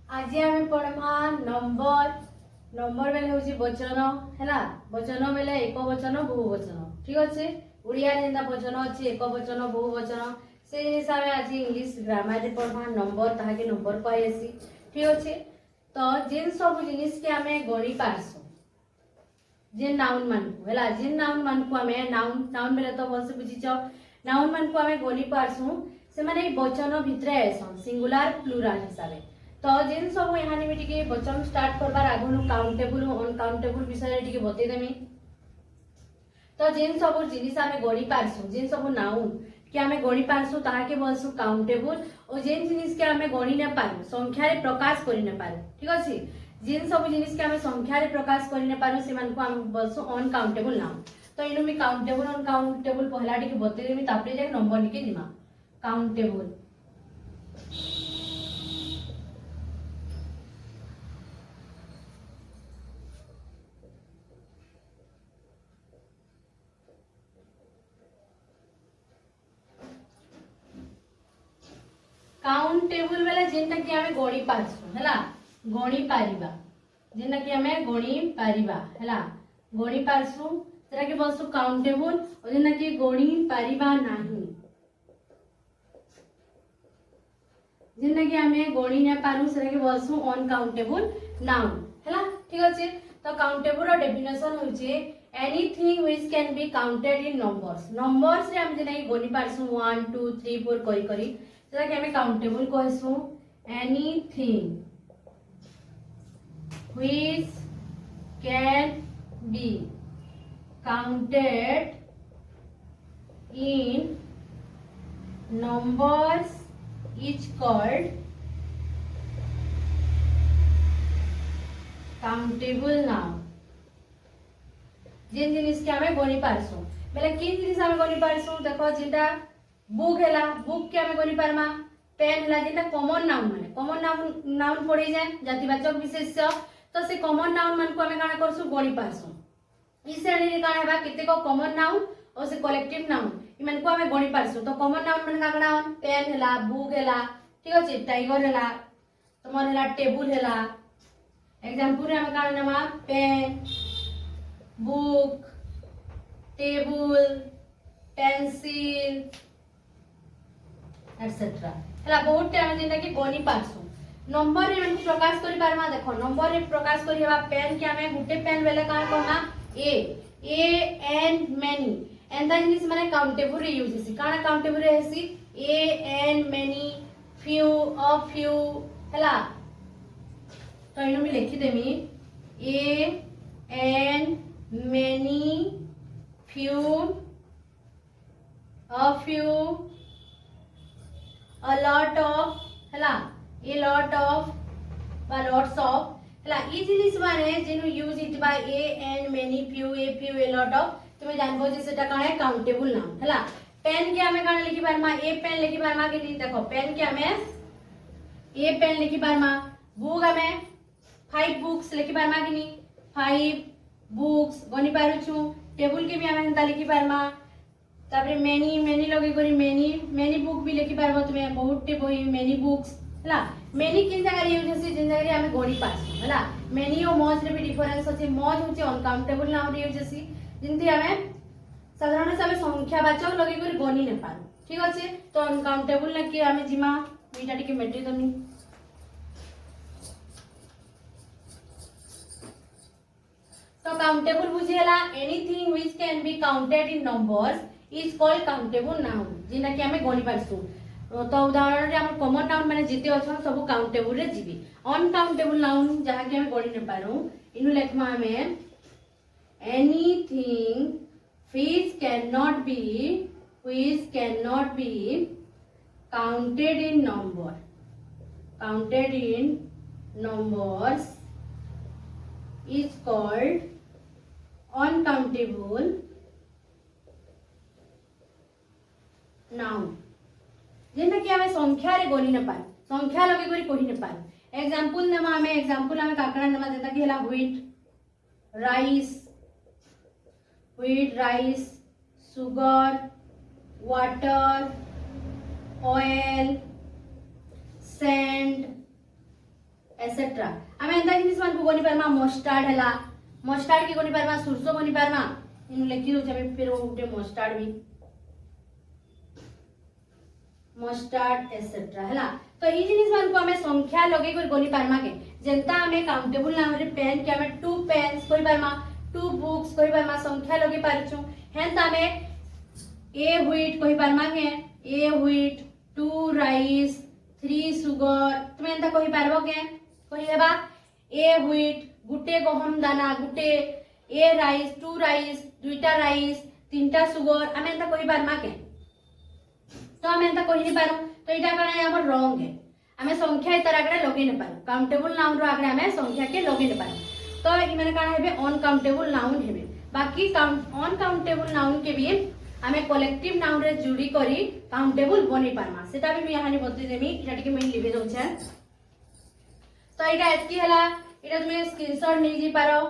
आज आम पढ़मा number number बेले हूँ वचन है वचन बेले एक वचन बहुवचन ठीक अच्छे ओडिया जेनता वचन अच्छे एक वचन बहुवचन से हिसाब से आज इंग्लिश ग्रामर रे पढ़मा नंबर ताके नंबर कहसी ठीक अच्छे। तो जेन सब जिनिस के आमे गणी पारसु जे नाउन मान को हैला जे नाउन मान को आमे नाउन नाउन बेले तो भलसे बुझिछ नाउन मान को आमे गणी पारसु से माने वचन भितरे आसन सिंगुलर प्लुराल हिसाबे। तो जेन सब यहाँ में टिके वचन स्टार्ट करबार आगुनु काउंटेबल अनकाउंटेबल विषय टिके बतै देमी। तो जेन सब जिनिस आमे गणी पारसु जेन सब नाउन के आमे गणी पारसु ताहा के बोलसु काउंटेबल और जेन जिनिस के आमे गणी न पारु संख्या रे प्रकाश करि न पारु ठीक अछि जेन सब जिनिस के आमे संख्या रे प्रकाश करि न पारु से मान को आमे बोलसु अनकाउंटेबल नाउन। तो इनु मी काउंटेबल अनकाउंटेबल पहला टिके बतै देमी तापरे जे नंबर टिके दिमा काउंटेबल काउंटेबल वाला जेनटा कि हमें गणी पारसु हैला गणी पारिबा जेनटा कि हमें गणी पारिबा हैला गणी पारसु सेटा के बोलसु काउंटेबल और जेनटा कि गणी पारिबा नाही जेनटा कि हमें गणी न पारु सेटा के बोलसु अनकाउंटेबल नाउन हैला ठीक अछि। तो काउंटेबल रो डेफिनेशन होचे anything which can be counted in numbers numbers रे हम जेना कि गणी पारसु 1 2 3 4 करी करी सेटा कि हमें काउंटेबल कहसु anything which can be counted in numbers is called countable noun. जेन जिनिस के हमें गणी पारसु बेले किन जिनिस हमें गणी पारसु देखो जेटा बुक हैला बुक के हमें गणी पारमा पेन हैला जेटा कॉमन नाउन माने कॉमन नाउन पड़ी जाए जातिवाचक विशेष्य तो से कॉमन नाउन मान को हमें काना करसु गणी पारसु ई श्रेणी रे काना हेबा केते को कॉमन नाउन और से कलेक्टिव नाउन ई मान को हमें गणी पारसु। तो कॉमन नाउन मान काना पेन हैला बुक हैला ठीक अछि टाइगर हैला तमर हैला टेबल हैला एग्जांपल रे हमें काना नमा pen book table pencil etcetera हैला बहुत टाइम जेंटा कि गणी पारसु नंबर रे मन प्रकाश करि पारमा देखो नंबर रे प्रकाश करि हेबा पेन के हमें गुटे पेन बेले का कहना ए एन मेनी एंदा जिनिस माने काउंटेबल रे यूज हेसी काना काउंटेबल रे हेसी a an many few a few हैला। तो इनो मी लिखि देमी a an many few a few a lot of हैला a lot of বা lots of हैला ई जिनिस माने जेनु use it by a and many few a lot of तुमे जानबो जे सेटा काहे काउंटेबल नाउन हैला। पेन के हमें काने लिखि पारमा ए पेन लिखि पारमा कि नहीं देखो पेन के हमें ए पेन लिखि पारमा बुक हमें 5 बुक्स लिखि पारमा कि नहीं 5 बुक्स गनि पारु छु टेबल के भी हमें हंता लिखि पारमा तापरे मेनी मेनी लगे करी मेनी बुक भी लिखि पारबो तुमे बहुत टे बही मेनी बुक्स हैला मेनी किन जगह यूज होसी जिन जगह हमें गणी पास हैला मेनी और मज रे भी डिफरेंस अछि मज होचे अनकाउंटेबल नाउन यूज होसी जिनती हमें साधारण से हमें संख्यावाचक लगे करी गणी न पारु ठीक अछि। तो अनकाउंटेबल ना कि हमें जिमा मीटा टिके मेट्री दमी तो काउंटेबल बुझियला anything which can be counted in numbers is called countable noun जेना कि हमें गणी पारसु। तो उदाहरण रे हम कॉमन नाउन माने जिते अछन सब काउंटेबल रे जीवी अनकाउंटेबल नाउन जहा कि हमें गणी न पारू इनु लेखमा हमें anything which can not be counted in numbers is called uncountable noun जेना कि हमें संख्या रे गणी न पार संख्या लगे करी कहि न पार एग्जांपल नमा हमें एग्जांपल हमें काकड़ा नमा जेता कि हला wheat rice sugar water oil sand etcetera आमे एंता जिनिस मान को बनी पारमा मस्टर्ड हैला मस्टर्ड की बनी पारमा सुरसो बनी पारमा इन लिखि दो छमे फिर उठे मस्टर्ड भी मस्टर्ड एसेट्रा हैला तो ई जिनिस मान को हमें संख्या लगे कोई बनी पारमा के जेंता हमें काउंटेबल नाम रे पेन के हमें 2 पेन्स कोई पारमा 2 बुक्स कोई पारमा संख्या लगे पारछु हेंता हमें ए व्हीट कोई पारमा के ए व्हीट 2 राइस 3 सुगर तुम एंता कहि पारबो के कहि हेबा ए व्हीट गुटे गहम दाना गुटे ए राइस 2 राइस 2टा राइस 3टा सुगर आमे एंता कहि पारमा के तो आमे एंता कहि नि पारू तो इटा कने हमर रॉन्ग है आमे संख्या इतर आगरे लगे न पारू काउंटेबल नाउन रो आगरे आमे संख्या के लगे न पारू तो इ माने काना हेबे अनकाउंटेबल नाउन हेबे बाकी अनकाउंटेबल नाउन के भी आमे कलेक्टिव नाउन रे जुड़ी करी काउंटेबल बनी पारमा सेटा भी यहानी बतै देमी इटा टिके मैं लिखे दउ छै तो इटा एतकी हला इटा तुमे स्क्रीनशॉट नै जी पारो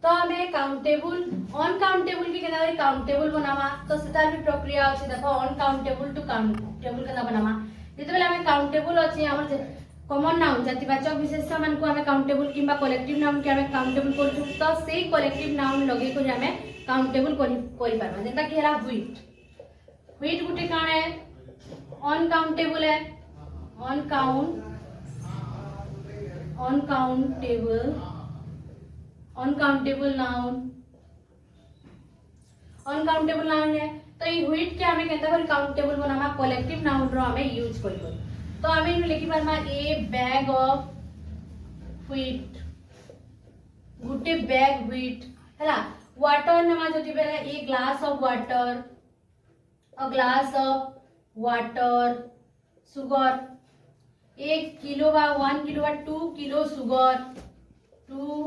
तो हमें काउंटेबल अनकाउंटेबल की केना काउंटेबल बनावा तो सेटार भी प्रक्रिया अछि देखो अनकाउंटेबल टू काउंटेबल केना बनावा जते बेला हमें काउंटेबल अछि हमर कॉमन नाउन जातिवाचक विशेषण मान को हमें काउंटेबल किबा कलेक्टिव नाउन के हमें काउंटेबल करछु तो सेही कलेक्टिव नाउन लगे को हमें काउंटेबल करि पारबा जेंता कि हला व्हीट व्हीट गुटे काण है अनकाउंटेबल है अनकाउंटेबल नाउन है तो ये व्हीट के हमें केंता कर काउंटेबल बनामा कलेक्टिव नाउन रो हमें यूज करियो तो हमें इन लिखि पारमा ए बैग ऑफ व्हीट गुटे बैग व्हीट हैला वाटर नमा जति बेला a glass of water a glass of water sugar 1 kilo बा 1 किलो बा 2 किलो सुगर 2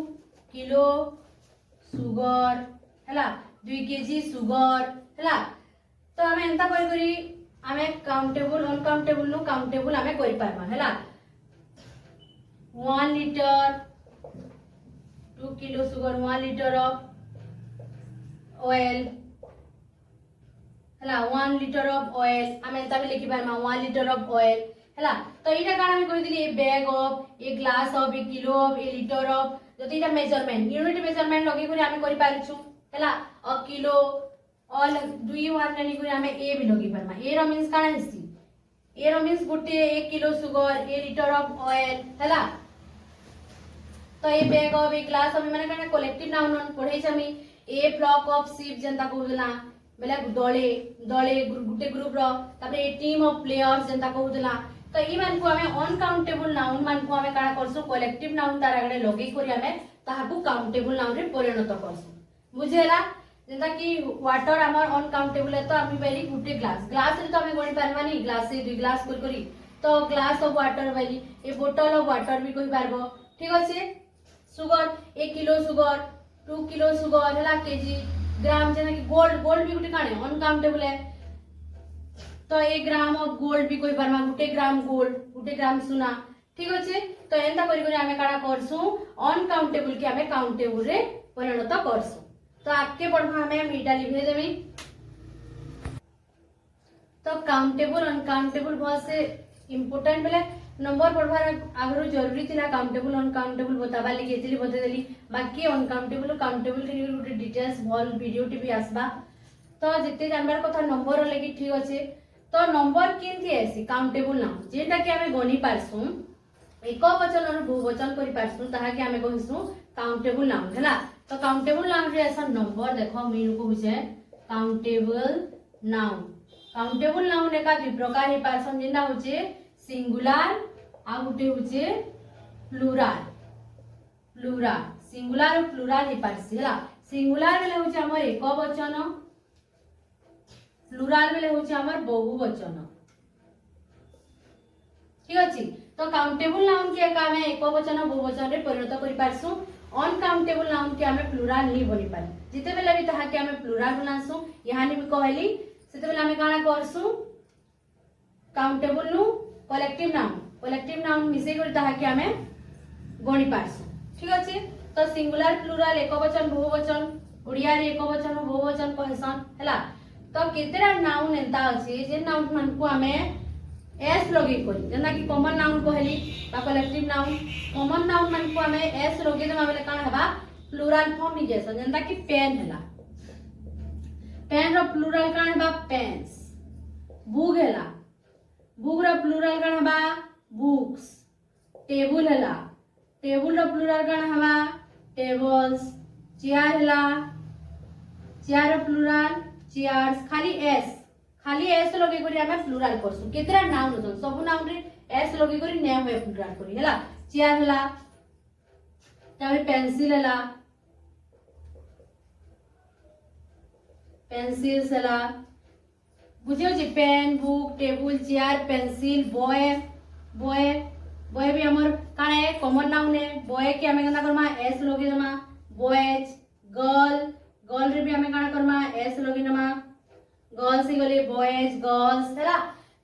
किलो सुगर हैला 2 केजी सुगर हैला तो हमें एंता करी हमें काउंटेबल अनकाउंटेबल नो काउंटेबल हमें करि पारमा हैला 1 litre 2 kilo sugar 1 litre of oil हैला 1 लीटर ऑफ ऑयल हमें एंता भी लिखि पारमा 1 लीटर ऑफ ऑयल हैला तो इटा काना हम कहि दिली ए bag of A glass of A kilo of A litre of जति इटा मेजरमेंट यूनिट मेजरमेंट लगे करी हमें करि पारिछु हैला a kilo all do you want ननी करी हमें ए भी लगे पारमा ए रो मींस काना हिस्सी ए रो means Gute 1 kilo sugar A litre of oil हैला तो ए bag of A glass of माने काना कलेक्टिव नाउन पढै छमी ए flock of sheep Janata कहउला Bela Dale Dale Gute group रो तापर ए टीम ऑफ प्लेयर्स जनता कहउला तो ई मान को हमें अनकाउंटेबल नाउन मान को हमें काना करसु कलेक्टिव नाउन तार आगडे लगे करी हमें ताहाकू काउंटेबल नाउन रे परिणत करसु बुझेला जेंता कि वाटर हमर अनकाउंटेबल है तो आमी बेली गुटे ग्लास रे तो हमें गणी पारबानी ग्लास से 2 ग्लास करी तो ग्लास ऑफ वाटर बेली ए बोतल ऑफ वाटर भी कहि पारबो ठीक अछि sugar 1 kilo sugar 2 kilo sugar हला केजी ग्राम जेना कि गोल्ड भी गुटे काने अनकाउंटेबल है तो 1 ग्राम ऑफ गोल्ड भी कोई पारमा गुटे ग्राम गोल्ड गुटे ग्राम सोना ठीक अछि तो एंता करी करी हमें काडा करसु अनकाउंटेबल के हमें काउंटेबल रे परिणत करसु तो आके पढ़वा हमें मीटा लिखे देबी तो काउंटेबल अनकाउंटेबल बहुत से इंपोर्टेंट बेले नंबर पढ़वार आगरो जरूरी थिला काउंटेबल अनकाउंटेबल बताबा लागि एतली बते देली बाकी अनकाउंटेबल काउंटेबल के गुटे डिटेल्स भल वीडियो टी भी आसबा तो जते जानबार कथा नंबर लागि ठीक अछि तो नंबर केनथि आसी काउंटेबल नाउन जेटा कि हमें गनि पारसु एक वचन और बहुवचन करि पारसु ताहा कि हमें कहिसु काउंटेबल नाउन हैला तो काउंटेबल नाउन रे ऐसा नंबर देखो मीन को बुझे काउंटेबल नाउन एका दुई प्रकार हे पारसन जेना होचे सिंगुलर आ गुटे होचे प्लुराल सिंगुलर और प्लुराल हे पारसी हैला सिंगुलर बेले होचे हमर एक वचन प्लुराल बेले होचे हमर बहुवचन ठीक अछि तो काउंटेबल नाउन के एका में एक वचन बहुवचन रे परिणत करि पारसु अनकाउंटेबल नाउन के हमें प्लुराल नहीं बनि पारी जिते बेला भी ताहा के हमें प्लुराल बनासु यहानी भी कहली सेते बेला हमें काना करसु काउंटेबल नु कलेक्टिव नाउन मिसे कर ताहा के हमें गणी पारसु ठीक अछि तो सिंगुलर प्लुराल एक वचन बहुवचन ओडिया रे एक वचन बहुवचन कहसन हैला तो केतेरा नाउन एंता अछि जे नाउन मान को हमें एस लगे करी जेना कि कॉमन नाउन कहली बा कलेक्टिव नाउन कॉमन नाउन मान को हमें एस लगे देमा बेले काना हेबा प्लुराल फॉर्म नि जेसन जेना कि पेन हैला पेन रो प्लुराल काना हेबा पेन्स बुक हैला बुक रो प्लुराल काना हेबा बुक्स टेबल हैला टेबल रो प्लुराल काना हेबा टेबल्स चेयर हैला चेयर रो प्लुराल चेयर्स खाली एस लगे करी हमें प्लुराल करसु केतरा नाउन होसन सब नाउन रे एस लगे करी ने होय प्लुराल करी हैला चेयर हैला तामे पेंसिल हैला पेंसिल्स हैला बुझियो जे pen book table chair pencil boy boy boy भी हमर काने कॉमन नाउन है बॉय के हमें कना करमा एस लगे दमा बॉयज गर्ल गर्ल रे भी हमें काना करमा एस लगे दमा गर्ल्स ही गले बॉयज गर्ल्स हैला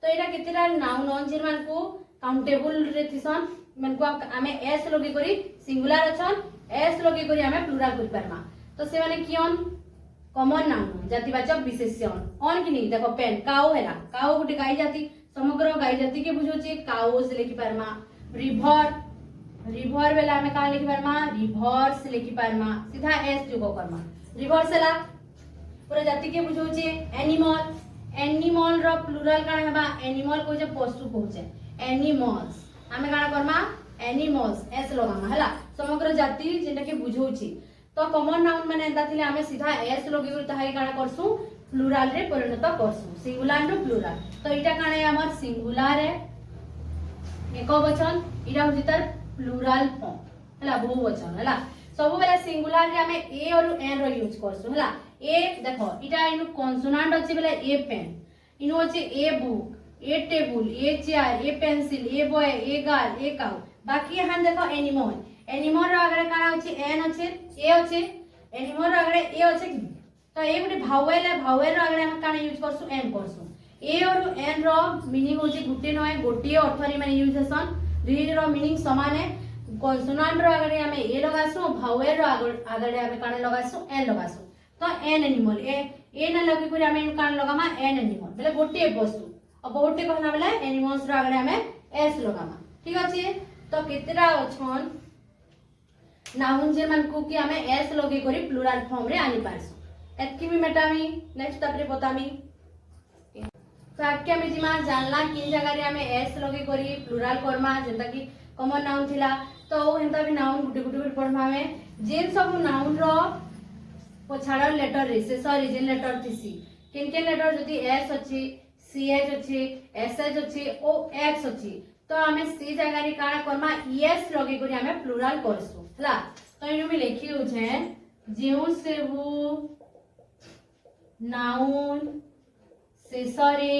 तो एटा केतेरा नाउन ऑन जे मान को काउंटेबल रे थिसन मान को हमें एस लगे करी सिंगुलर अछन एस लगे करी हमें प्लुराल करि परमा तो से माने कियन कॉमन नाउन जातिवाचक विशेषण ऑन कि नहीं देखो पेन काउ हैला काउ गुटे गाई जाति समग्र गाई जाति के बुझो जे काउ से लिखि परमा रिवर रिवर बेला हमें का लिखि परमा रिवर्स लिखि परमा सीधा एस जोग करमा रिवर्स हैला पूरा जाति के बुझो जे एनिमल एनिमल रो प्लुराल काना हेबा एनिमल को जे पशु कहूचे एनिमल्स हमें काना करमा एनिमल्स एस लगामा हैला समग्र जाति जेटा के बुझौची तो कॉमन नाउन माने एंदा थिले हमें सीधा एस लगे गुरी ताहाई काना करसु प्लुराल रे परिणत करसु सिंगुलर रो प्लुराल तो इटा काना है हमर सिंगुलर है एक वचन इरा होची तार प्लुराल फॉर्म हैला बहुवचन हैला सब बेला सिंगुलर रे हमें ए और एन रो यूज करसु हैला ए देखो इटा इनु कॉन्सोनेंट अछि बेला ए पेन इनु अछि a book A table a chair A pencil a boy a girl a cow बाकी हम देखो एनिमल एनिमल रो आगरे काना अछि एन अछि ए अछि एनिमल रो आगरे ए अछि तो ए गुटे भावेल है भावेल रो आगरे हम काना यूज करसु एन करसु ए और एन रो मीनिंग होछि गुटे नय गोटिए अर्थ रे माने यूज हेसन दुई रो मीनिंग समान है कॉन्सोनेंट रो आगरे हमें ए लगासु भावेल रो आगरे हमें काना लगासु एन लगासु तो एन एनिमल ए न लगे करी हमें कान लगामा एन एनिमल बेले गोटे वस्तु और बहुते कहना बेले एनिमल्स रो आगरे हमें एस लगामा ठीक अछि तो केतेरा अछन नाउन जे मान को कि हमें एस लगे करी प्लुराल फॉर्म रे आनी पारसु एतकी भी मेटामी नेक्स्ट तापरे बतामी तो आके हमें जिमा जानला किन जगह रे हमें एस लगे करी प्लुराल करमा जेंता कि कॉमन नाउन थिला तो हेंता भी नाउन गुटे गुटे पढमा में जे सब नाउन रो पछाड़ लेटर रे से सॉरी जे लेटर थिसी किन के लेटर जदी एस अछि सी एच अछि एस एच अछि ओ एक्स अछि तो हमें सी जगह रे काना करमा एस लगे करी हमें प्लुराल करसु हला तो इनु में लिखि हो छै जेउ सेबु नाउन शेषरे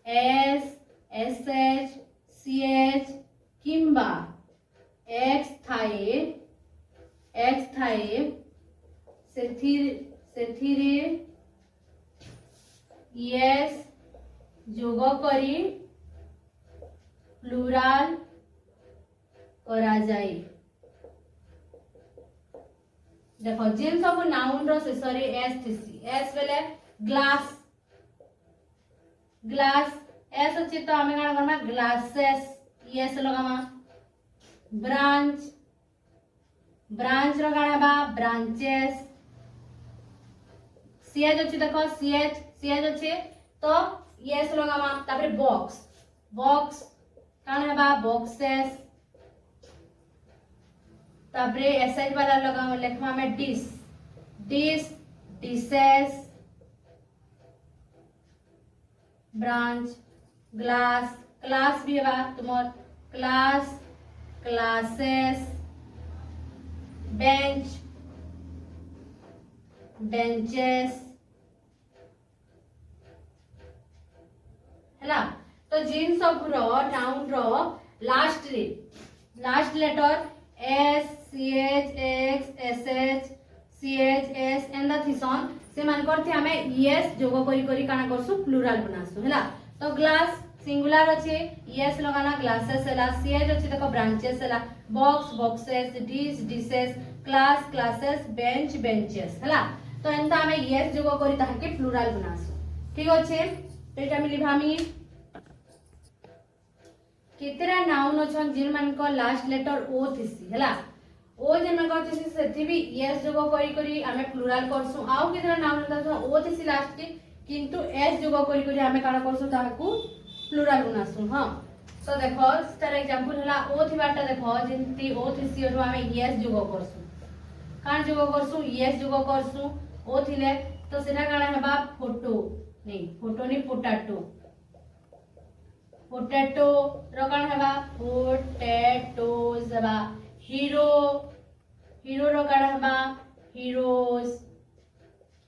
S S H C H किंबा एक्स थाए सेथिरे यस जोग करी प्लुराल करा जाए देखो जिन सब नाउन रो शेषरे एस थिसी एस बेले ग्लास ग्लास एस अछि तो हमें काना करना ग्लासेस यस लगामा ब्रांच ब्रांच रो काना बा ब्रांचेस सीएच अछि देखो सीएच अछि तो यस लगामा तापरे बॉक्स बॉक्स काना बा बॉक्सेस तापरे एसएच वाला लगामा लिखवा में dish dishes branch glass class भी बा तुमर क्लास क्लासेस बेंच बेंचेस हैला तो जिन सब रो नाउन रो last letter S C H X S H C H S एंदा थिसन से मान करथे हमें यस जोग करी करी काना करसु प्लुराल बनासु हैला तो ग्लास सिंगुलर अच्छे यस लगाना ग्लासेस हैला सीएच अच्छे देखो ब्रांचेस हैला box boxes dish dishes class classes bench benches हैला तो एंता हमें यस जोग करी ताके प्लुराल बनासु ठीक अच्छे तो एटा हम लिभामी केतेरा नाउन अछन जिन मान को लास्ट लेटर ओ थिसी हला ओ जिन मान को थिसी सेथि भी एस जोग करी करी हमें प्लुराल करसु आउ केतेरा नाउन अछन ओ थिसी लास्ट के किंतु एस जोग करी करी हमें काना करसु ताहाकू प्लुराल बनासु हां तो देखो तार एग्जांपल हला ओ थिबाटा देखो जेंति ओ थिसी ओरु हमें एस जोग करसु कान जोग करसु एस जोग करसु ओ थिले तो सेटा काना हेबा फोटो नहीं पोटैटो पोटैटो रो काना हेबा पोटैटोज हेबा हीरो हीरो रो काना हेबा हीरोज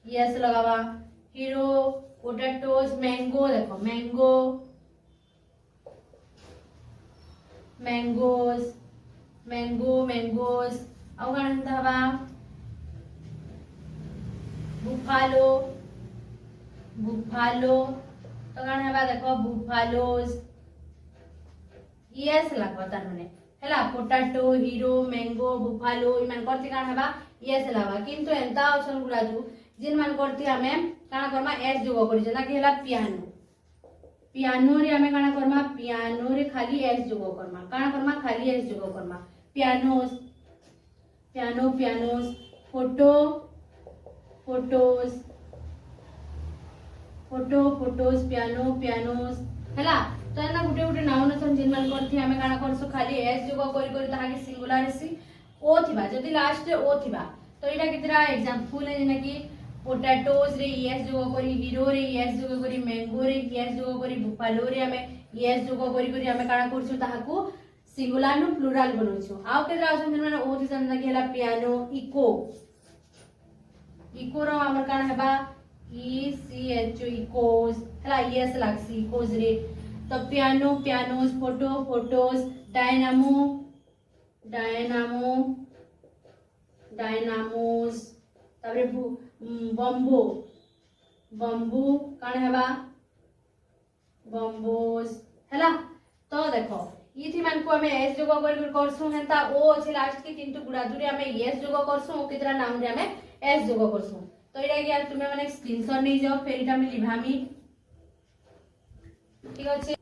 यस लगावा हीरो पोटैटोज मैंगो देखो मैंगो मैंगोज मैंगो मैंगोज ଆଉ କାଣା ହେନ୍ତା ହେବା बुफालो बुफालो तो काना हेबा देखो बुफालोज यस लागबा तार माने हैला पोटैटो हीरो मैंगो बुफालो इमान करती काना हेबा यस लागबा किंतु एंता ऑप्शन गुडा जो जिन मान करती हमें काना करमा एस जोग करी जेना कि हैला पियानो पियानो रे हमें काना करमा पियानो रे खाली एस जोग करमा काना करमा खाली एस जोग Karma pianos piano pianos photo photos photo photos piano pianos हैला तो एना गुटे गुटे नाउन असन जिन मान करथि हमें काना करसु खाली एस जोग करी करी ताहा के सिंगुलर सी ओ थिबा जदी लास्ट रे ओ थिबा तो एटा कितरा एग्जांपल है जेना कि पोटैटोज रे एस जोग करी हीरो रे एस जोग करी मैंगो रे एस जोग करी बुफालो रे हमें एस जोग करी करी हमें काना करसु ताहा को सिंगुलर नु प्लुराल बनउछु आउ केतरा असन जिन मान ओ थिसन ना कि हैला पियानो इको इको रो हमर काना हेबा ई सी एच ओ इकोज हला यस लागसी इकोज रे तो piano pianos photo photos dynamo dynamo dynamos तारे बम्बो बम्बू काना हेबा बम्बोज हला तो देखो इथि मान को हमें एस जोग करसु हेंता ओ अछि लास्ट के किंतु गुडादुरे हमें एस जोग करसु ओ कितरा नाम रे हमें एस जोग करसु तो एटा कि तुमे माने स्क्रीनशॉट नै जाओ फेर एटा हम लिभामी ठीक अछि।